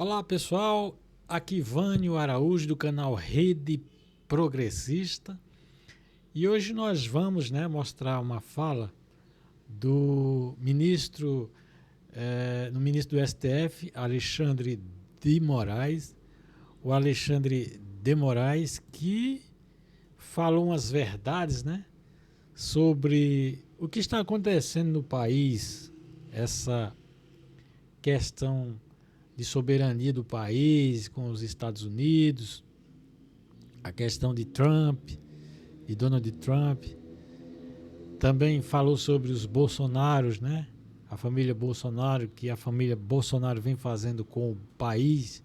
Olá pessoal, aqui Vânio Araújo do canal Rede Progressista e hoje nós vamos mostrar uma fala do ministro, no ministro do STF, Alexandre de Moraes, o Alexandre de Moraes, que falou umas verdades sobre o que está acontecendo no país, essa questão de soberania do país com os Estados Unidos, a questão de Trump, de Donald Trump. Também falou sobre os Bolsonaros, a família Bolsonaro, que a família Bolsonaro vem fazendo com o país,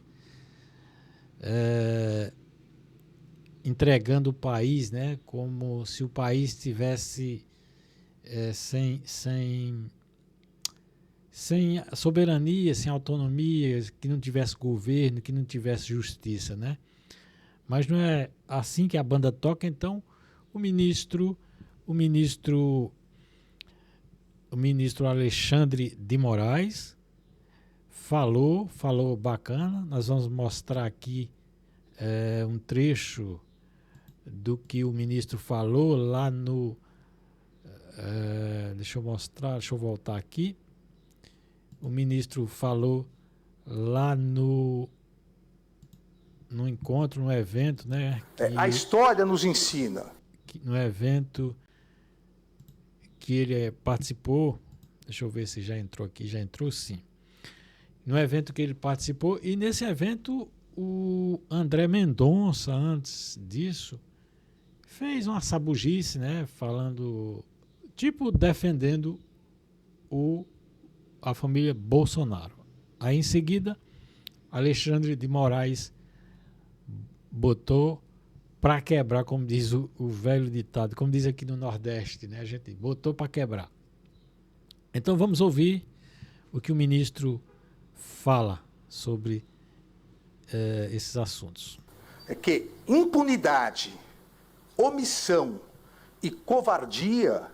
entregando o país, como se o país estivesse sem soberania, sem autonomia, que não tivesse governo, que não tivesse justiça, Mas não é assim que a banda toca. Então o ministro Alexandre de Moraes falou bacana. Nós vamos mostrar aqui um trecho do que o ministro falou lá no... deixa eu voltar aqui. O ministro falou lá no encontro, no evento, A história nos ensina. No evento que ele participou, deixa eu ver se já entrou aqui, já entrou sim. No evento que ele participou, e nesse evento o André Mendonça, antes disso, fez uma sabugice, falando, defendendo a família Bolsonaro. Aí em seguida, Alexandre de Moraes botou para quebrar, como diz o velho ditado, como diz aqui no Nordeste, a gente botou para quebrar. Então vamos ouvir o que o ministro fala sobre esses assuntos. É que impunidade, omissão e covardia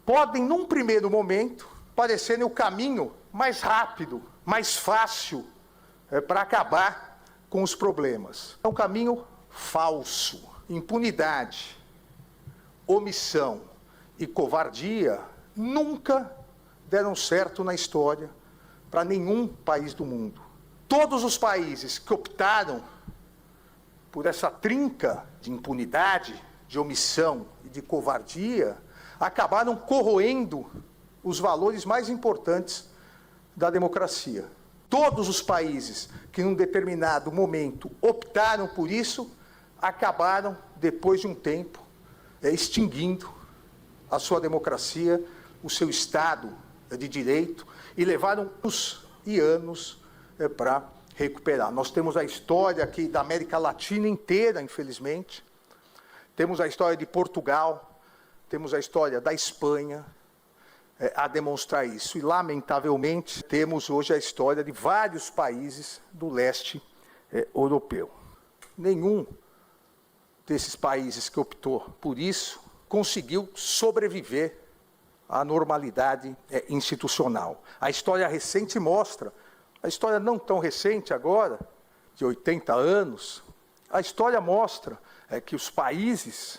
podem, num primeiro momento, parecerem o caminho mais rápido, mais fácil para acabar com os problemas. É um caminho falso. Impunidade, omissão e covardia nunca deram certo na história para nenhum país do mundo. Todos os países que optaram por essa trinca de impunidade, de omissão e de covardia acabaram corroendo os valores mais importantes da democracia. Todos os países que, num determinado momento, optaram por isso, acabaram, depois de um tempo, extinguindo a sua democracia, o seu Estado de Direito, e levaram anos e anos para recuperar. Nós temos a história aqui da América Latina inteira, infelizmente. Temos a história de Portugal, temos a história da Espanha, a demonstrar isso. E, lamentavelmente, temos hoje a história de vários países do leste europeu. Nenhum desses países que optou por isso conseguiu sobreviver à normalidade institucional. A história recente mostra, a história não tão recente agora, de 80 anos, a história mostra que os países,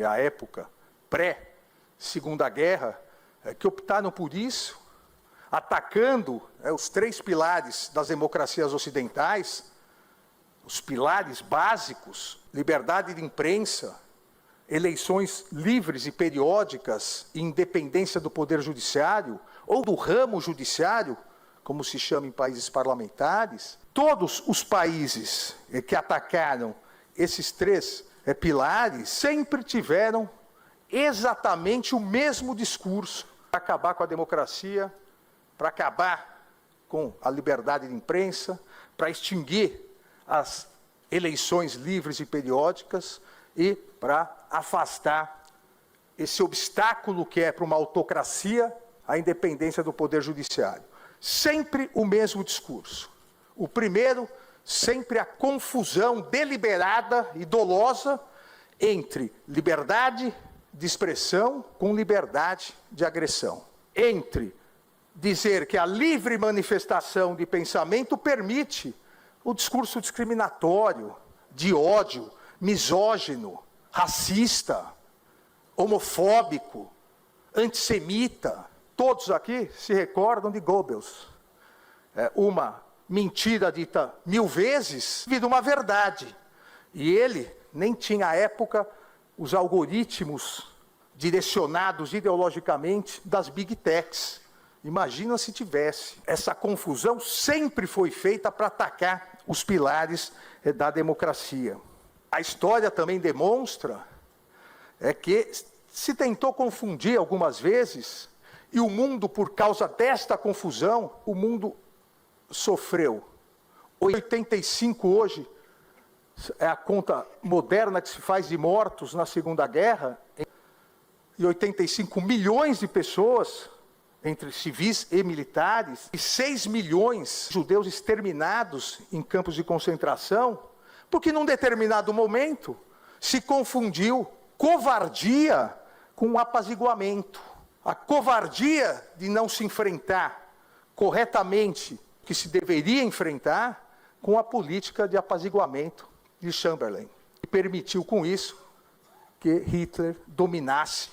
à época pré-Segunda Guerra, que optaram por isso, atacando os três pilares das democracias ocidentais, os pilares básicos, liberdade de imprensa, eleições livres e periódicas e independência do poder judiciário, ou do ramo judiciário, como se chama em países parlamentares. Todos os países que atacaram esses três pilares sempre tiveram exatamente o mesmo discurso para acabar com a democracia, para acabar com a liberdade de imprensa, para extinguir as eleições livres e periódicas e para afastar esse obstáculo que é para uma autocracia a independência do poder judiciário. Sempre o mesmo discurso. O primeiro, sempre a confusão deliberada e dolosa entre liberdade de expressão com liberdade de agressão. Entre dizer que a livre manifestação de pensamento permite o discurso discriminatório, de ódio, misógino, racista, homofóbico, antissemita. Todos aqui se recordam de Goebbels. Uma mentira dita 1000 vezes vira uma verdade. E ele nem tinha à época os algoritmos direcionados ideologicamente das Big Techs. Imagina se tivesse. Essa confusão sempre foi feita para atacar os pilares da democracia. A história também demonstra que se tentou confundir algumas vezes, e o mundo, por causa desta confusão, o mundo sofreu. 85 hoje é a conta moderna que se faz de mortos na Segunda Guerra, e 85 milhões de pessoas, entre civis e militares, e 6 milhões de judeus exterminados em campos de concentração, porque num determinado momento se confundiu covardia com apaziguamento. A covardia de não se enfrentar corretamente o que se deveria enfrentar com a política de apaziguamento de Chamberlain, que permitiu com isso que Hitler dominasse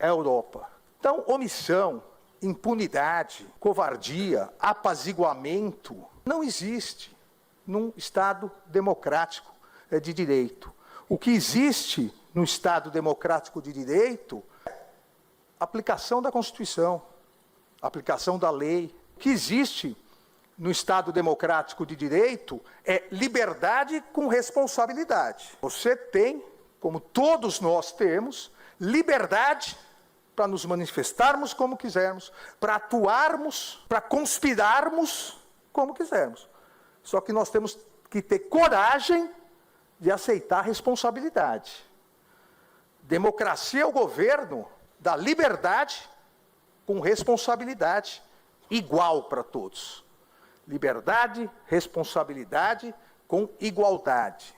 a Europa. Então, omissão, impunidade, covardia, apaziguamento não existe num Estado democrático de direito. O que existe no Estado democrático de direito é a aplicação da Constituição, a aplicação da lei. O que existe no Estado democrático de direito é liberdade com responsabilidade. Você tem, como todos nós temos, liberdade para nos manifestarmos como quisermos, para atuarmos, para conspirarmos como quisermos. Só que nós temos que ter coragem de aceitar a responsabilidade. Democracia é o governo da liberdade com responsabilidade igual para todos. Liberdade, responsabilidade com igualdade.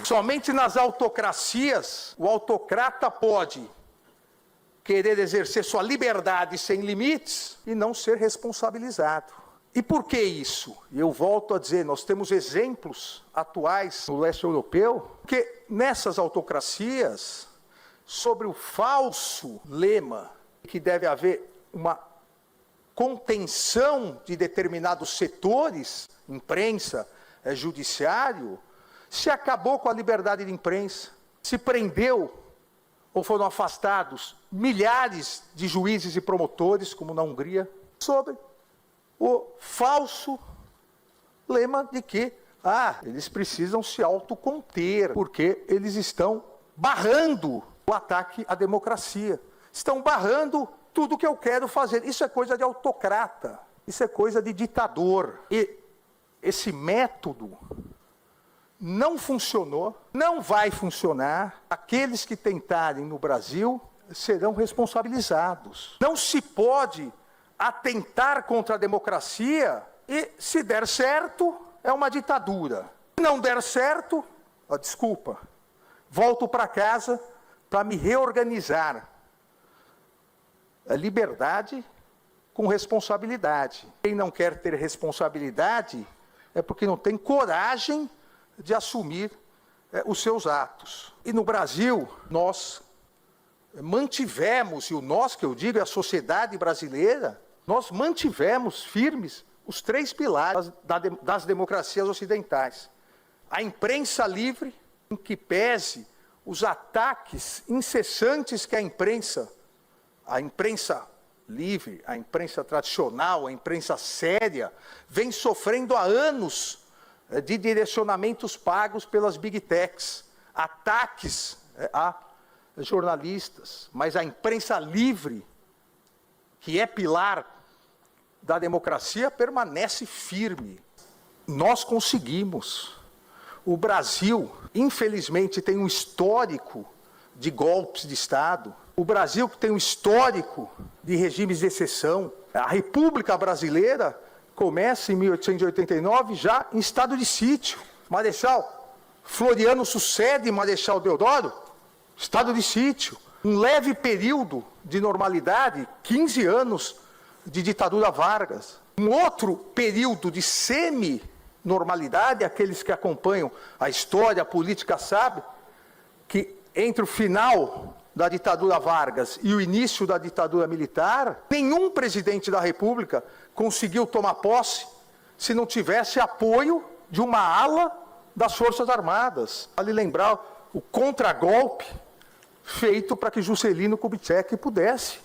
Somente nas autocracias, o autocrata pode querer exercer sua liberdade sem limites e não ser responsabilizado. E por que isso? Eu volto a dizer, nós temos exemplos atuais no leste europeu, que nessas autocracias, sobre o falso lema que deve haver uma contenção de determinados setores, imprensa, judiciário, se acabou com a liberdade de imprensa, se prendeu ou foram afastados milhares de juízes e promotores, como na Hungria, sobre o falso lema de que eles precisam se autoconter, porque eles estão barrando o ataque à democracia, estão barrando tudo que eu quero fazer. Isso é coisa de autocrata, isso é coisa de ditador. E esse método não funcionou, não vai funcionar. Aqueles que tentarem no Brasil serão responsabilizados. Não se pode atentar contra a democracia e, se der certo, é uma ditadura. Se não der certo, desculpa, volto para casa para me reorganizar. A liberdade com responsabilidade. Quem não quer ter responsabilidade é porque não tem coragem de assumir os seus atos. E no Brasil, nós mantivemos, e o nós que eu digo é a sociedade brasileira, nós mantivemos firmes os 3 pilares das democracias ocidentais. A imprensa livre, em que pese os ataques incessantes que a imprensa livre, a imprensa tradicional, a imprensa séria, vem sofrendo há anos de direcionamentos pagos pelas Big Techs, ataques a jornalistas, mas a imprensa livre, que é pilar da democracia, permanece firme. Nós conseguimos. O Brasil, infelizmente, tem um histórico de golpes de Estado. O Brasil tem um histórico de regimes de exceção. A República Brasileira começa em 1889 já em estado de sítio. Marechal Floriano sucede Marechal Deodoro, estado de sítio. Um leve período de normalidade, 15 anos de ditadura Vargas. Um outro período de semi-normalidade, aqueles que acompanham a história, a política sabem, que entre o final da ditadura Vargas e o início da ditadura militar, nenhum presidente da República conseguiu tomar posse se não tivesse apoio de uma ala das Forças Armadas. Vale lembrar o contragolpe feito para que Juscelino Kubitschek pudesse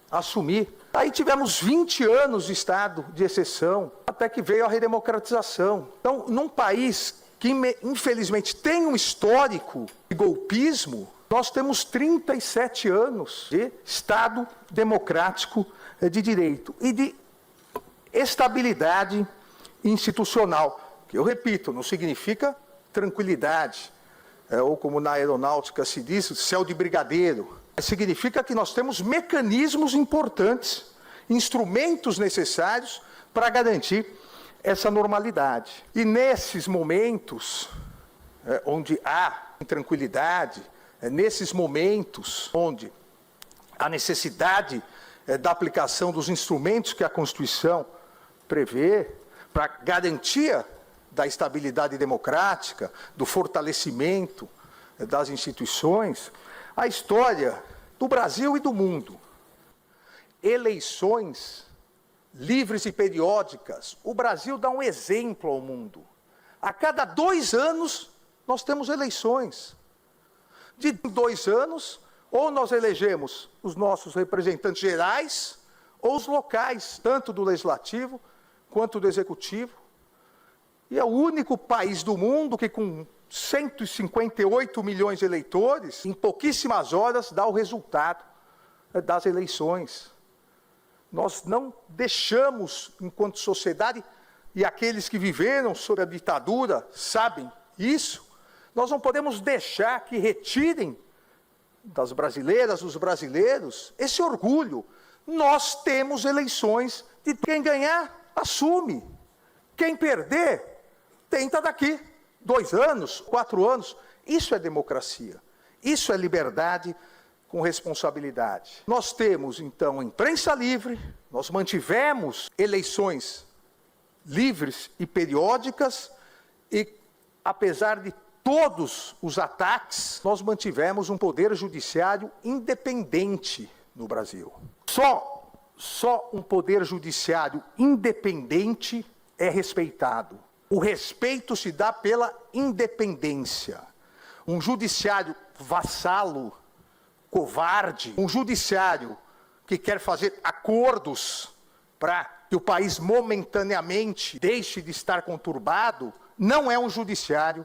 assumir. Aí tivemos 20 anos de estado de exceção, até que veio a redemocratização. Então, num país que, infelizmente, tem um histórico de golpismo, nós temos 37 anos de Estado democrático de direito e de estabilidade institucional, que eu repito, não significa tranquilidade, ou como na aeronáutica se diz, céu de brigadeiro. Significa que nós temos mecanismos importantes, instrumentos necessários para garantir essa normalidade. E nesses momentos onde há intranquilidade, nesses momentos onde a necessidade da aplicação dos instrumentos que a Constituição prevê para garantia da estabilidade democrática, do fortalecimento das instituições, a história do Brasil e do mundo. Eleições livres e periódicas. O Brasil dá um exemplo ao mundo. A cada 2 anos, nós temos eleições. De 2 anos, ou nós elegemos os nossos representantes gerais, ou os locais, tanto do Legislativo quanto do Executivo. E é o único país do mundo que, com 158 milhões de eleitores, em pouquíssimas horas, dá o resultado das eleições. Nós não deixamos, enquanto sociedade, e aqueles que viveram sob a ditadura sabem isso, nós não podemos deixar que retirem das brasileiras, dos brasileiros, esse orgulho. Nós temos eleições de quem ganhar, assume. Quem perder, tenta daqui 2 anos, 4 anos. Isso é democracia. Isso é liberdade com responsabilidade. Nós temos, então, imprensa livre, nós mantivemos eleições livres e periódicas e, apesar de todos os ataques, nós mantivemos um poder judiciário independente no Brasil. Só um poder judiciário independente é respeitado. O respeito se dá pela independência. Um judiciário vassalo, covarde, um judiciário que quer fazer acordos para que o país momentaneamente deixe de estar conturbado, não é um judiciário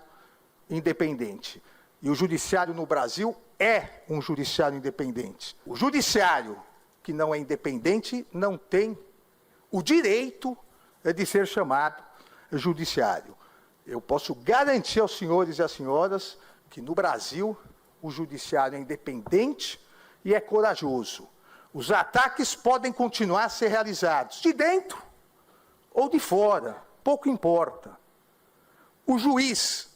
independente. E o judiciário no Brasil é um judiciário independente. O judiciário que não é independente não tem o direito de ser chamado judiciário. Eu posso garantir aos senhores e às senhoras que no Brasil o judiciário é independente e é corajoso. Os ataques podem continuar a ser realizados de dentro ou de fora, pouco importa. O juiz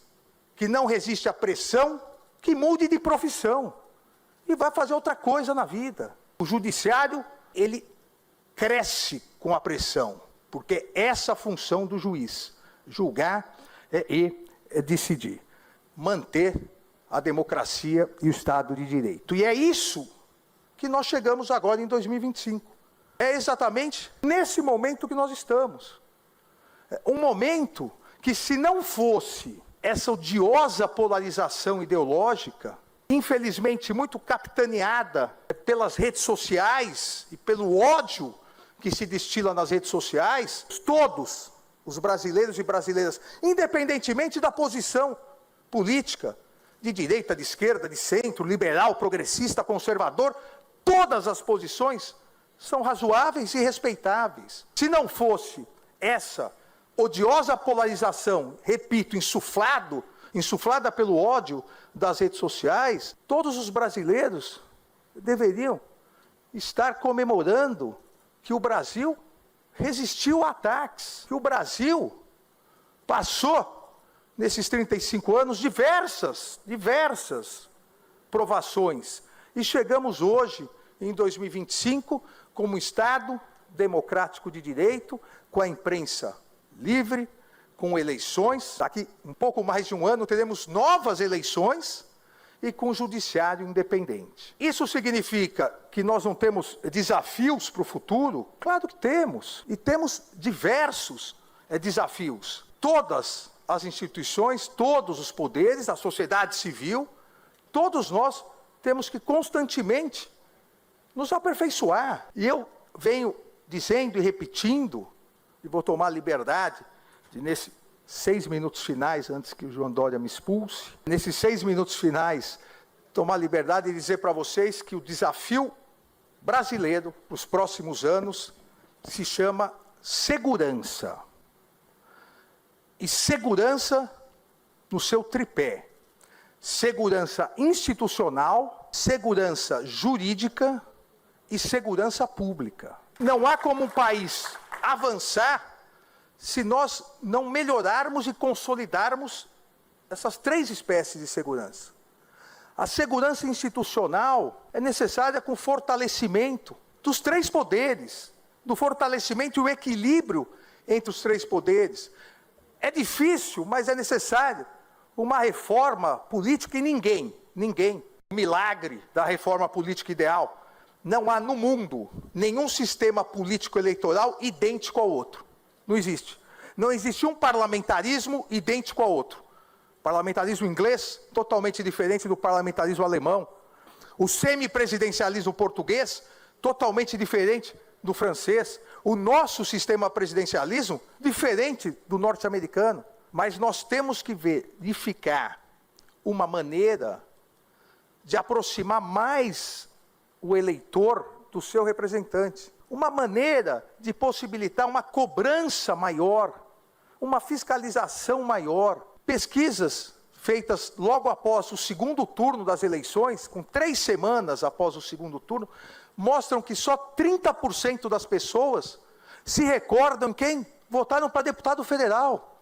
que não resiste à pressão, que mude de profissão e vai fazer outra coisa na vida. O judiciário, ele cresce com a pressão, porque essa é a função do juiz, julgar e decidir, manter a democracia e o Estado de Direito. E é isso que nós chegamos agora em 2025. É exatamente nesse momento que nós estamos. Um momento que, se não fosse essa odiosa polarização ideológica, infelizmente muito capitaneada pelas redes sociais e pelo ódio que se destila nas redes sociais, todos os brasileiros e brasileiras, independentemente da posição política, de direita, de esquerda, de centro, liberal, progressista, conservador, todas as posições são razoáveis e respeitáveis. Se não fosse essa odiosa polarização, repito, insuflada pelo ódio das redes sociais, todos os brasileiros deveriam estar comemorando que o Brasil resistiu a ataques, que o Brasil passou, nesses 35 anos, diversas provações, e chegamos hoje, em 2025, como um Estado democrático de direito, com a imprensa livre, com eleições. Daqui um pouco mais de um ano teremos novas eleições e com o judiciário independente. Isso significa que nós não temos desafios para o futuro? Claro que temos, e temos diversos desafios. Todas as instituições, todos os poderes, a sociedade civil, todos nós temos que constantemente nos aperfeiçoar. E eu venho dizendo e repetindo, e vou tomar liberdade de, nesses 6 minutos finais, antes que o João Dória me expulse, nesses 6 minutos finais, tomar liberdade de dizer para vocês que o desafio brasileiro para os próximos anos se chama segurança. E segurança no seu tripé. Segurança institucional, segurança jurídica e segurança pública. Não há como um país avançar se nós não melhorarmos e consolidarmos essas 3 espécies de segurança. A segurança institucional é necessária com fortalecimento dos 3 poderes, do fortalecimento e o equilíbrio entre os 3 poderes. É difícil, mas é necessário uma reforma política e ninguém, o milagre da reforma política ideal. Não há no mundo nenhum sistema político eleitoral idêntico ao outro. Não existe. Não existe um parlamentarismo idêntico ao outro. O parlamentarismo inglês, totalmente diferente do parlamentarismo alemão. O semipresidencialismo português, totalmente diferente do francês. O nosso sistema presidencialismo, diferente do norte-americano. Mas nós temos que verificar uma maneira de aproximar mais o eleitor do seu representante. Uma maneira de possibilitar uma cobrança maior, uma fiscalização maior. Pesquisas feitas logo após o segundo turno das eleições, com 3 semanas após o segundo turno, mostram que só 30% das pessoas se recordam quem votaram para deputado federal,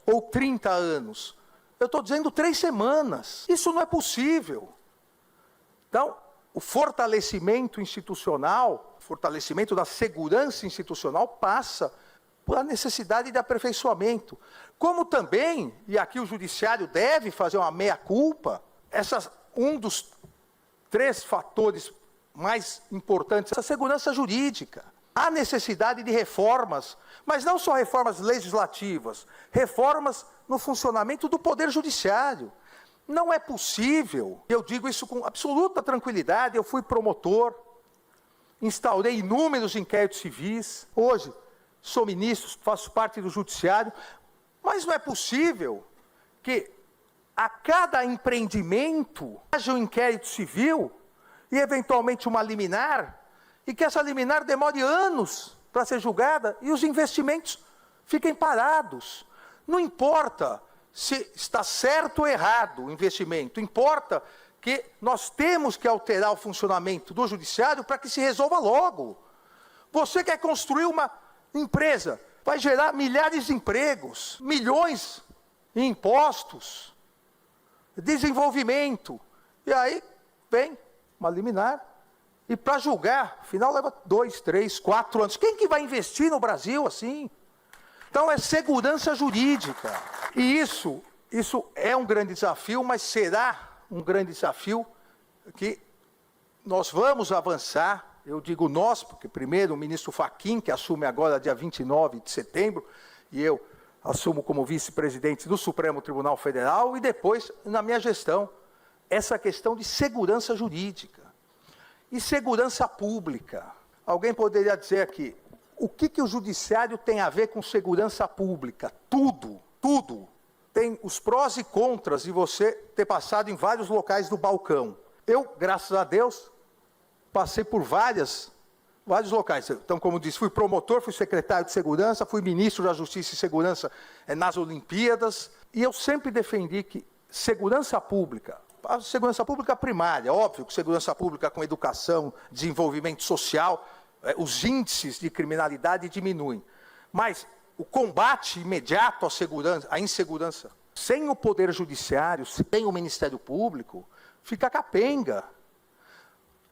ou 30 anos. Eu estou dizendo 3 semanas. Isso não é possível. Então, o fortalecimento institucional, o fortalecimento da segurança institucional passa pela necessidade de aperfeiçoamento. Como também, e aqui o judiciário deve fazer uma meia-culpa, um dos 3 fatores mais importantes, essa segurança jurídica. Há necessidade de reformas, mas não só reformas legislativas, reformas no funcionamento do Poder Judiciário. Não é possível, eu digo isso com absoluta tranquilidade, eu fui promotor, instaurei inúmeros inquéritos civis, hoje sou ministro, faço parte do Judiciário, mas não é possível que a cada empreendimento haja um inquérito civil e eventualmente uma liminar, e que essa liminar demore anos para ser julgada e os investimentos fiquem parados. Não importa se está certo ou errado o investimento, importa que nós temos que alterar o funcionamento do judiciário para que se resolva logo. Você quer construir uma empresa, vai gerar milhares de empregos, milhões em impostos, desenvolvimento, e aí vem uma liminar, e para julgar, afinal leva 2, 3, 4 anos. Quem que vai investir no Brasil assim? Então é segurança jurídica. E isso é um grande desafio, mas será um grande desafio que nós vamos avançar. Eu digo nós, porque primeiro o ministro Fachin, que assume agora dia 29 de setembro, e eu assumo como vice-presidente do Supremo Tribunal Federal, e depois, na minha gestão, essa questão de segurança jurídica e segurança pública. Alguém poderia dizer aqui, o que o judiciário tem a ver com segurança pública? Tudo, tudo. Tem os prós e contras de você ter passado em vários locais do balcão. Eu, graças a Deus, passei por vários locais. Então, como disse, fui promotor, fui secretário de segurança, fui ministro da Justiça e Segurança nas Olimpíadas, e eu sempre defendi que segurança pública, a segurança pública primária, óbvio que segurança pública com educação, desenvolvimento social, os índices de criminalidade diminuem. Mas o combate imediato à insegurança, sem o Poder Judiciário, sem o Ministério Público, fica capenga.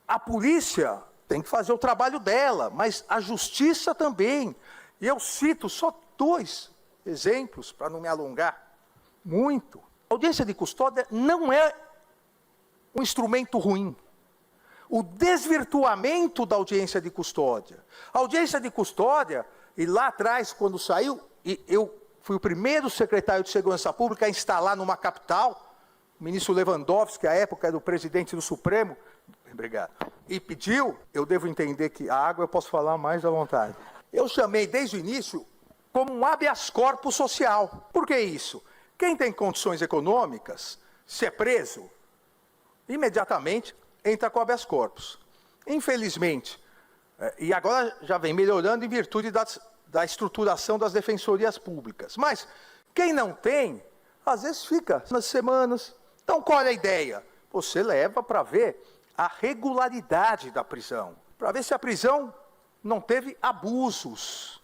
A polícia tem que fazer o trabalho dela, mas a justiça também. E eu cito só 2 exemplos, para não me alongar muito. A audiência de custódia não é um instrumento ruim. O desvirtuamento da audiência de custódia. A audiência de custódia, e lá atrás, quando saiu, e eu fui o primeiro secretário de Segurança Pública a instalar numa capital, o ministro Lewandowski, à época era o presidente do Supremo, obrigado, e pediu, eu devo entender que a água eu posso falar mais à vontade. Eu chamei desde o início como um habeas corpus social. Por que isso? Quem tem condições econômicas, se é preso, imediatamente entra com habeas corpus. Infelizmente, e agora já vem melhorando em virtude da estruturação das defensorias públicas. Mas quem não tem, às vezes fica nas semanas. Então, qual é a ideia? Você leva para ver a regularidade da prisão, para ver se a prisão não teve abusos.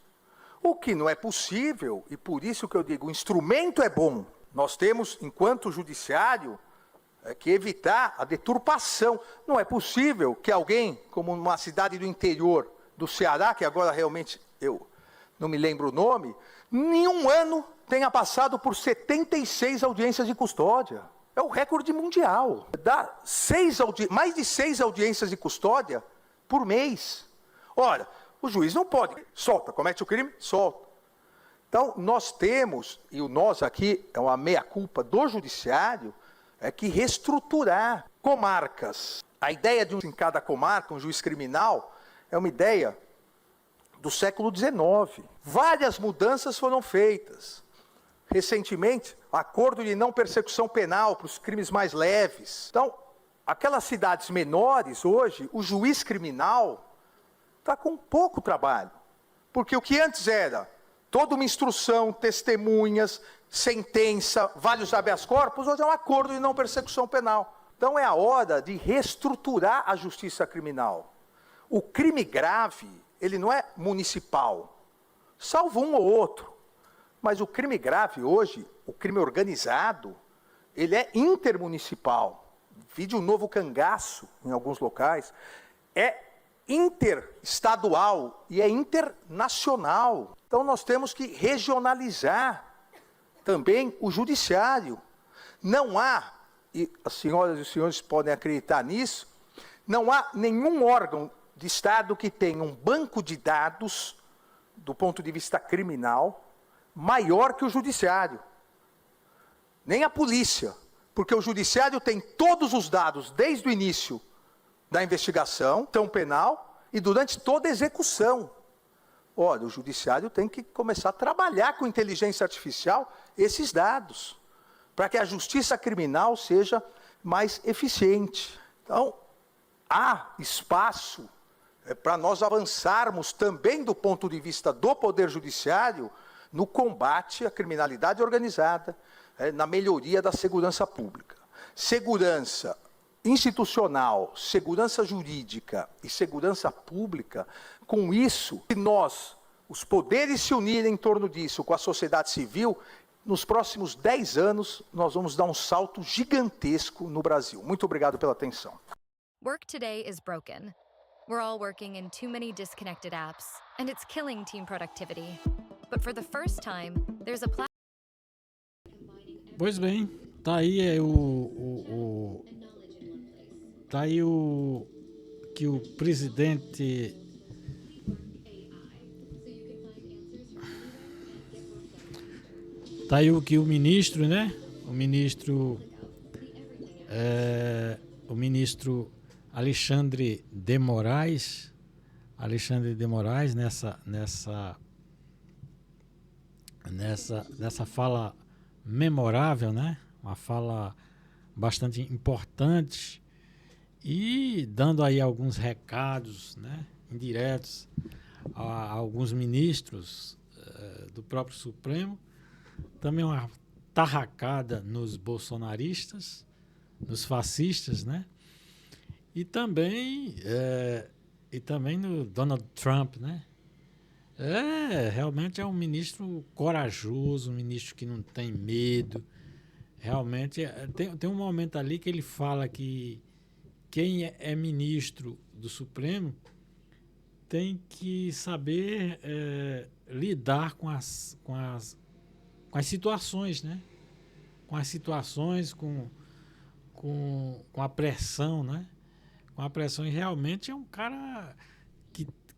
O que não é possível, e por isso que eu digo, o instrumento é bom. Nós temos, enquanto judiciário, que evitar a deturpação. Não é possível que alguém, como numa cidade do interior do Ceará, que agora realmente eu não me lembro o nome, em um ano tenha passado por 76 audiências de custódia. É o recorde mundial. Dá mais de 6 audiências de custódia por mês. Ora, o juiz não pode, solta, comete o crime, solta. Então, nós temos, e o nós aqui é uma meia-culpa do judiciário, é que reestruturar comarcas. A ideia de em cada comarca, um juiz criminal, é uma ideia do século XIX. Várias mudanças foram feitas. Recentemente, acordo de não persecução penal para os crimes mais leves. Então, aquelas cidades menores, hoje, o juiz criminal está com pouco trabalho. Porque o que antes era toda uma instrução, testemunhas, sentença, vários habeas corpus, hoje é um acordo de não persecução penal. Então é a hora de reestruturar a justiça criminal. O crime grave, ele não é municipal, salvo um ou outro. Mas o crime grave hoje, o crime organizado, ele é intermunicipal. Vide o novo cangaço em alguns locais. É interestadual e é internacional. Então nós temos que regionalizar também o judiciário. Não há, e as senhoras e os senhores podem acreditar nisso, não há nenhum órgão de Estado que tenha um banco de dados, do ponto de vista criminal, maior que o judiciário. Nem a polícia, porque o judiciário tem todos os dados desde o início da investigação, tão penal, e durante toda a execução. Olha, o judiciário tem que começar a trabalhar com inteligência artificial esses dados, para que a justiça criminal seja mais eficiente. Então, há espaço para nós avançarmos também do ponto de vista do Poder Judiciário no combate à criminalidade organizada, na melhoria da segurança pública. Segurança institucional, segurança jurídica e segurança pública, com isso, se nós, os poderes se unirem em torno disso com a sociedade civil, nos próximos 10 anos, nós vamos dar um salto gigantesco no Brasil. Muito obrigado pela atenção. Work today is broken. We're all working in too many disconnected apps, and it's killing team productivity. But for the first time, there's a platform. Pois bem, tá aí tá aí o que o presidente tá aí o que o ministro, né? O ministro Alexandre de Moraes nessa fala memorável, né? Uma fala bastante importante e dando aí alguns recados, né, indiretos a alguns ministros do próprio Supremo, também uma tarracada nos bolsonaristas, nos fascistas, né, e também no Donald Trump, né. Realmente é um ministro corajoso, um ministro que não tem medo. Realmente tem um momento ali que ele fala que quem é ministro do Supremo tem que saber lidar com as situações, né? Com as situações, com a pressão, né? Com a pressão. E realmente é um cara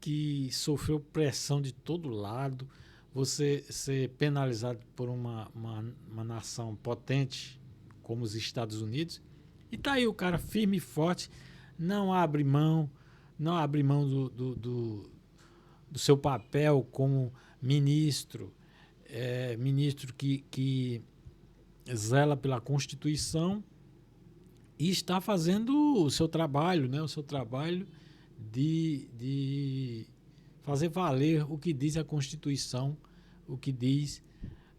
que sofreu pressão de todo lado. Você ser penalizado por uma nação potente como os Estados Unidos. E tá aí o cara firme e forte, não abre mão do seu papel como ministro, ministro que zela pela Constituição e está fazendo o seu trabalho, né? O seu trabalho de fazer valer o que diz a Constituição, o que diz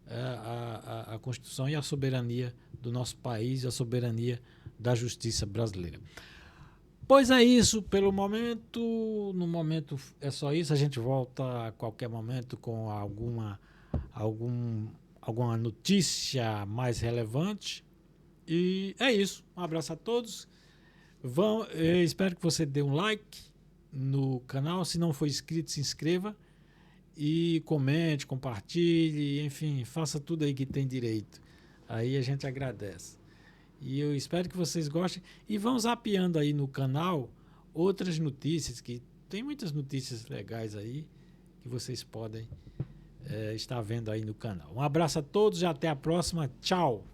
a Constituição e a soberania do nosso país, a soberania da justiça brasileira. Pois é isso, pelo momento. No momento é só isso. A gente volta a qualquer momento com alguma notícia mais relevante. E é isso. Um abraço a todos. Espero que você dê um like no canal. Se não for inscrito, se inscreva. E comente, compartilhe, enfim, faça tudo aí que tem direito. Aí a gente agradece. E eu espero que vocês gostem. E vão zapeando aí no canal outras notícias, que tem muitas notícias legais aí que vocês podem estar vendo aí no canal. Um abraço a todos e até a próxima. Tchau!